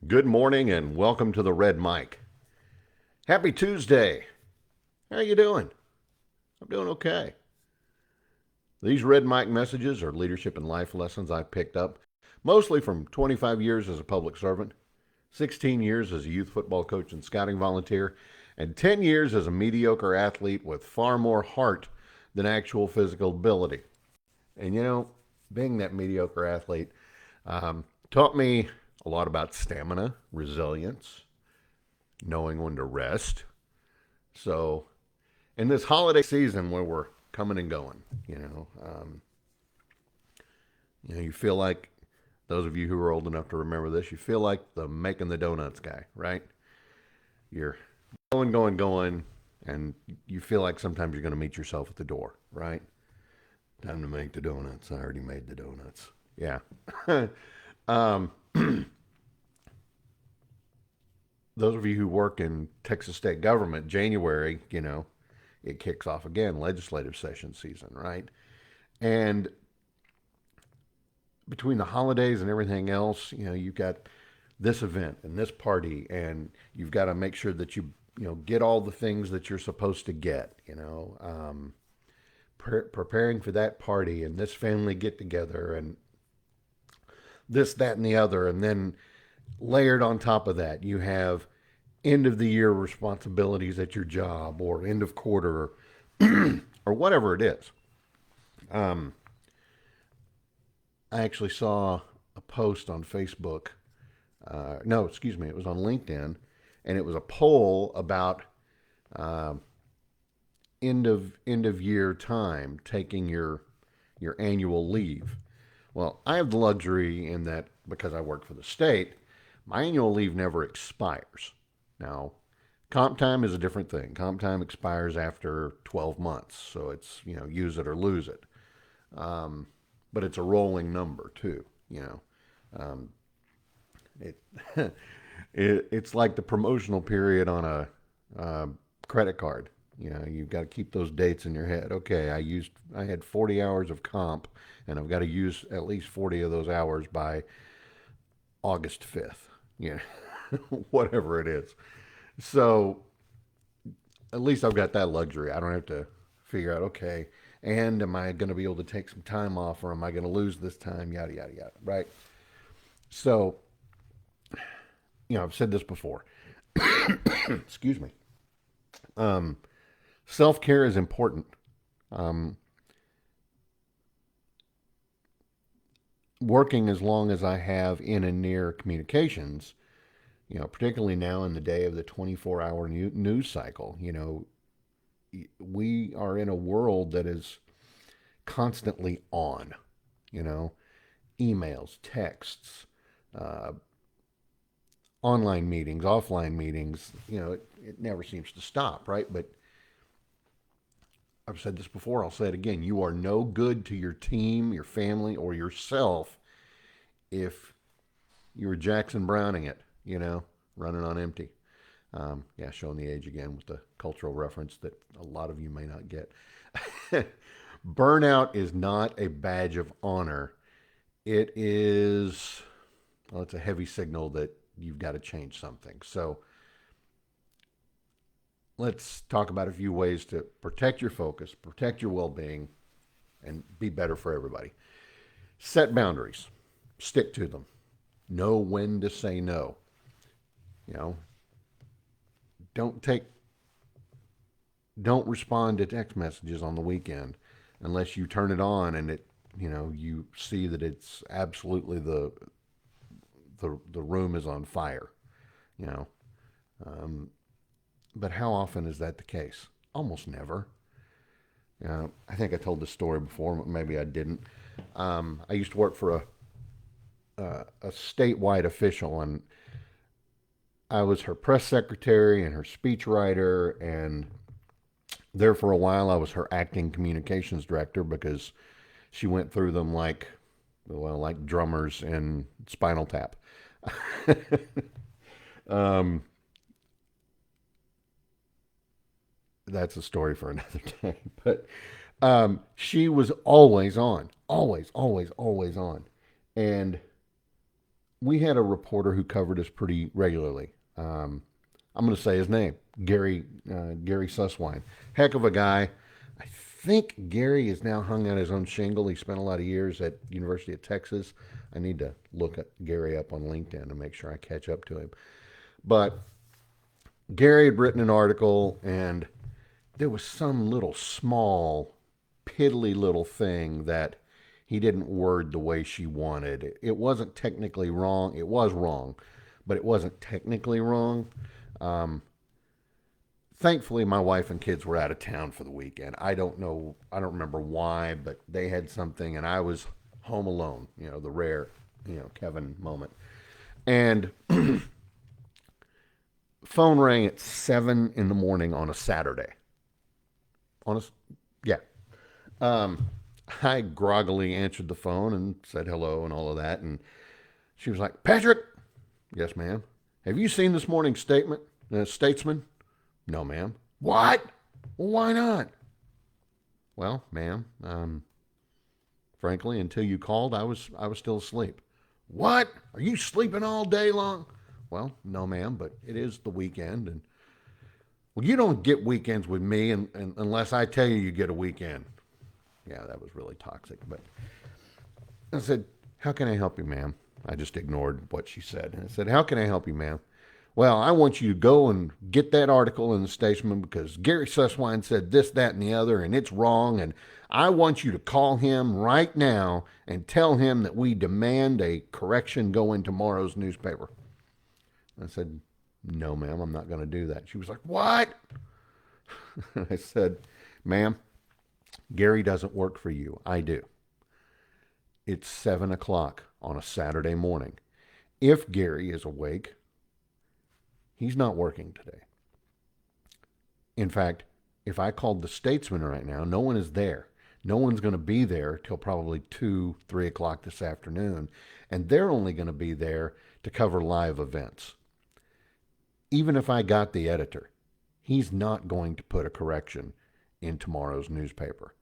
Good morning and welcome to the Red Mic. Happy Tuesday. How you doing? I'm doing okay. These Red Mic messages are leadership and life lessons I picked up mostly from 25 years as a public servant, 16 years as a youth football coach and scouting volunteer, and 10 years as a mediocre athlete with far more heart than actual physical ability. And being that mediocre athlete taught me a lot about stamina, resilience, knowing when to rest. So, in this holiday season where we're coming and going, you feel like those of you who are old enough to remember this, you feel like the making the donuts guy, right? You're going, and you feel like sometimes you're going to meet yourself at the door, right? Time to make the donuts. I already made the donuts. Yeah. um, those of you who work in Texas state government, January, it kicks off again, legislative session season, right? And between the holidays and everything else, you've got this event and this party, and you've got to make sure that you get all the things that you're supposed to get. Preparing for that party and this family get together and this, that, and the other, and then layered on top of that, you have end of the year responsibilities at your job or end of quarter or whatever it is. Um, I actually saw a post on Facebook. No, excuse me, it was on LinkedIn, and it was a poll about uh, end of year time taking your annual leave. Well, I have the luxury in that because I work for the state, my annual leave never expires. Now, comp time is a different thing. Comp time expires after 12 months, so it's use it or lose it. Um, but it's a rolling number too. Um, it, it's like the promotional period on a uh, credit card. You've got to keep those dates in your head. Okay, I had 40 hours of comp, and I've got to use at least 40 of those hours by August 5th. Yeah, whatever it is. So at least I've got that luxury. I don't have to figure out, okay, and am I going to be able to take some time off or am I going to lose this time? Yada, yada, yada. Right. So, I've said this before. Excuse me. Um, Self care is important. Um, Working as long as I have in and near communications, particularly now in the day of the 24-hour news cycle, we are in a world that is constantly on, you know, emails, texts, uh, online meetings, offline meetings, it never seems to stop, right? But I've said this before, I'll say it again. You are no good to your team, your family, or yourself if you're Jackson Browning it, running on empty. Yeah, showing the age again with the cultural reference that a lot of you may not get. Burnout is not a badge of honor. It is, well, it's a heavy signal that you've got to change something. So let's talk about a few ways to protect your focus, protect your well being, and be better for everybody. Set boundaries, stick to them, know when to say no. You know, don't take, don't respond to text messages on the weekend unless you turn it on and you see that it's absolutely the room is on fire. You know, um, but how often is that the case? Almost never. I think I told this story before, but maybe I didn't. I used to work for a statewide official, and I was her press secretary and her speechwriter, and there for a while I was her acting communications director because she went through them like, well, like drummers in Spinal Tap. um, that's a story for another day. But she was always on, always, always, always on. And we had a reporter who covered us pretty regularly. I'm going to say his name, Gary Susswine. Heck of a guy. I think Gary is now hung on his own shingle. He spent a lot of years at University of Texas. I need to look at Gary up on LinkedIn to make sure I catch up to him. But Gary had written an article, and there was some little small, piddly little thing that he didn't word the way she wanted. It wasn't technically wrong. It was wrong, but it wasn't technically wrong. Um, Thankfully, my wife and kids were out of town for the weekend. I don't know, I don't remember why, but they had something, and I was home alone. The rare, Kevin moment. And phone rang at 7 in the morning on a Saturday. On a, yeah. Um, I groggily answered the phone and said hello and all of that. And she was like, Patrick, yes, ma'am. Have you seen this morning's Statesman? No, ma'am. What? Well, why not? Well, ma'am, frankly, until you called, I was still asleep. What? Are you sleeping all day long? Well, no, ma'am, but it is the weekend, and well, you don't get weekends with me, and unless I tell you you get a weekend. Yeah, that was really toxic. But I said, "How can I help you, ma'am?" I just ignored what she said. And I said, "How can I help you, ma'am?" Well, I want you to go and get that article in the Statesman because Gary Susswine said this, that, and the other, and it's wrong. And I want you to call him right now and tell him that we demand a correction go in tomorrow's newspaper. I said, no, ma'am, I'm not going to do that. She was like, what? I said, ma'am, Gary doesn't work for you. I do. It's 7 o'clock on a Saturday morning. If Gary is awake, he's not working today. In fact, if I called the Statesman right now, no one is there. No one's going to be there till probably 2, 3 o'clock this afternoon. And they're only going to be there to cover live events. Even if I got the editor, he's not going to put a correction in tomorrow's newspaper.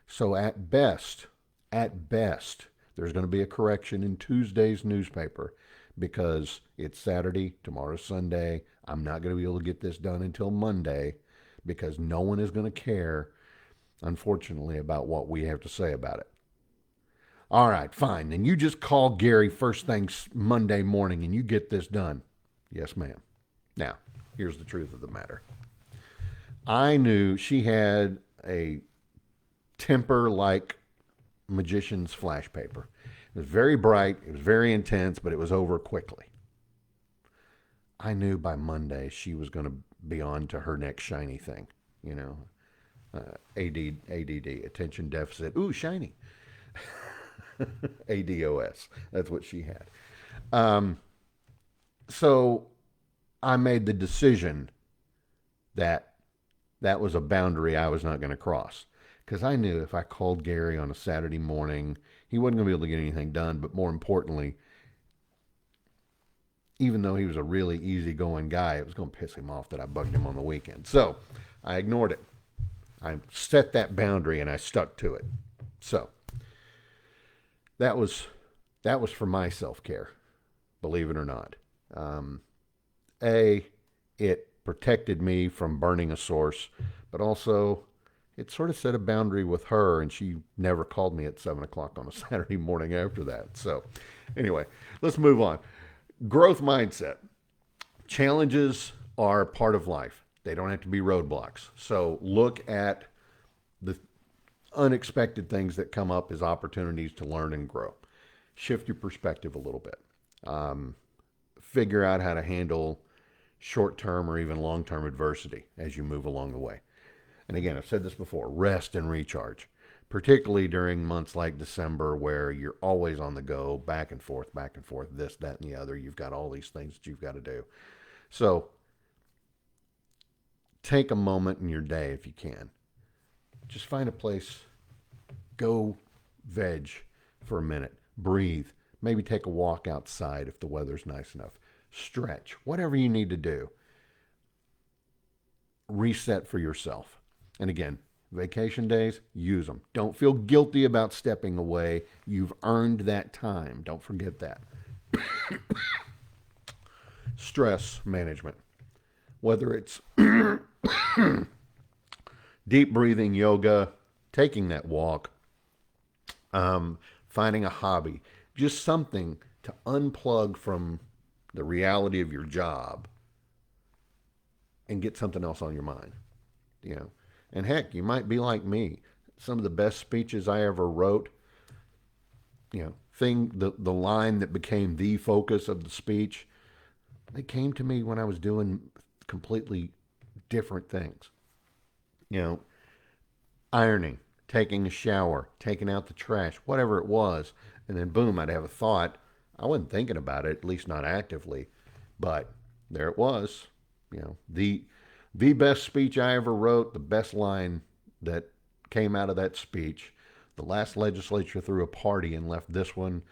So at best, there's going to be a correction in Tuesday's newspaper because it's Saturday, tomorrow's Sunday. I'm not going to be able to get this done until Monday because no one is going to care, unfortunately, about what we have to say about it. All right, fine. Then you just call Gary first thing Monday morning and you get this done. Yes, ma'am. Now, here's the truth of the matter. I knew she had a temper like magician's flash paper. It was very bright, it was very intense, but it was over quickly. I knew by Monday she was going to be on to her next shiny thing, ADD, attention deficit. Ooh, shiny. ADOS. That's what she had. So I made the decision that that was a boundary I was not going to cross. Because I knew if I called Gary on a Saturday morning, he wasn't going to be able to get anything done. But more importantly, even though he was a really easygoing guy, it was going to piss him off that I bugged him on the weekend. So I ignored it. I set that boundary and I stuck to it. So that was for my self-care, believe it or not. It protected me from burning a source, but also it sort of set a boundary with her, and she never called me at 7 o'clock on a Saturday morning after that. So anyway, let's move on. Growth mindset. Challenges are part of life. They don't have to be roadblocks. So look at the unexpected things that come up as opportunities to learn and grow. Shift your perspective a little bit. Figure out how to handle short-term or even long-term adversity as you move along the way. And again, I've said this before, rest and recharge, particularly during months like December where you're always on the go, back and forth, this, that, and the other. You've got all these things that you've got to do. So take a moment in your day if you can. Just find a place, go veg for a minute, breathe, maybe take a walk outside if the weather's nice enough, stretch, whatever you need to do. Reset for yourself. And again, vacation days, use them. Don't feel guilty about stepping away. You've earned that time. Don't forget that. Stress management, whether it's deep breathing, yoga, taking that walk, finding a hobby, just something to unplug from the reality of your job and get something else on your mind. You know, and heck, you might be like me. Some of the best speeches I ever wrote, the line that became the focus of the speech, they came to me when I was doing completely different things. You know, ironing, taking a shower, taking out the trash, whatever it was, and then boom, I'd have a thought. I wasn't thinking about it, at least not actively, but there it was. The best speech I ever wrote, the best line that came out of that speech. The last legislature threw a party and left this one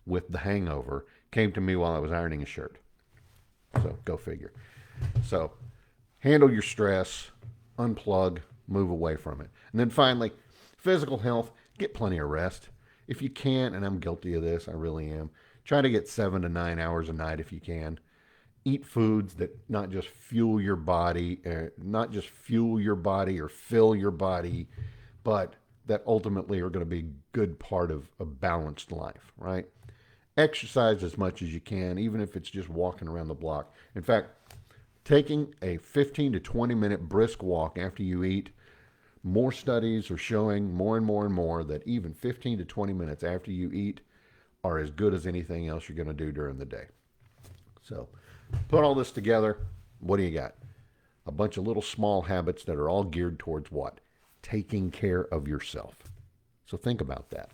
with the hangover. Came to me while I was ironing a shirt. So go figure. So handle your stress, unplug, move away from it. And then finally, physical health, get plenty of rest. If you can't, and I'm guilty of this, I really am, try to get 7 to 9 hours a night if you can. Eat foods that not just fuel your body, or fill your body, but that ultimately are going to be a good part of a balanced life, right? Exercise as much as you can, even if it's just walking around the block. In fact, taking a 15 to 20 minute brisk walk after you eat, more studies are showing more and more and more that even 15 to 20 minutes after you eat are as good as anything else you're going to do during the day. So, put all this together, what do you got? A bunch of little small habits that are all geared towards what? Taking care of yourself. So think about that.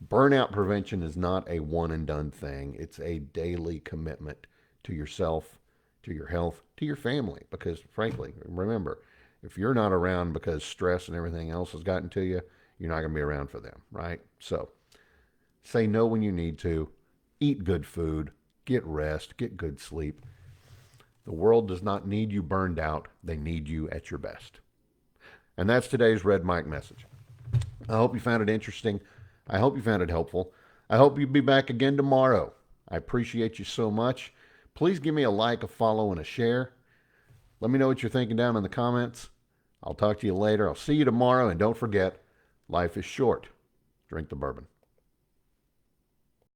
Burnout prevention is not a one and done thing. It's a daily commitment to yourself, to your health, to your family. Because frankly, remember, if you're not around because stress and everything else has gotten to you, you're not going to be around for them, right? So say no when you need to. Eat good food. Get rest. Get good sleep. The world does not need you burned out. They need you at your best. And that's today's Red Mike message. I hope you found it interesting. I hope you found it helpful. I hope you'll be back again tomorrow. I appreciate you so much. Please give me a like, a follow, and a share. Let me know what you're thinking down in the comments. I'll talk to you later. I'll see you tomorrow. And don't forget, life is short. Drink the bourbon.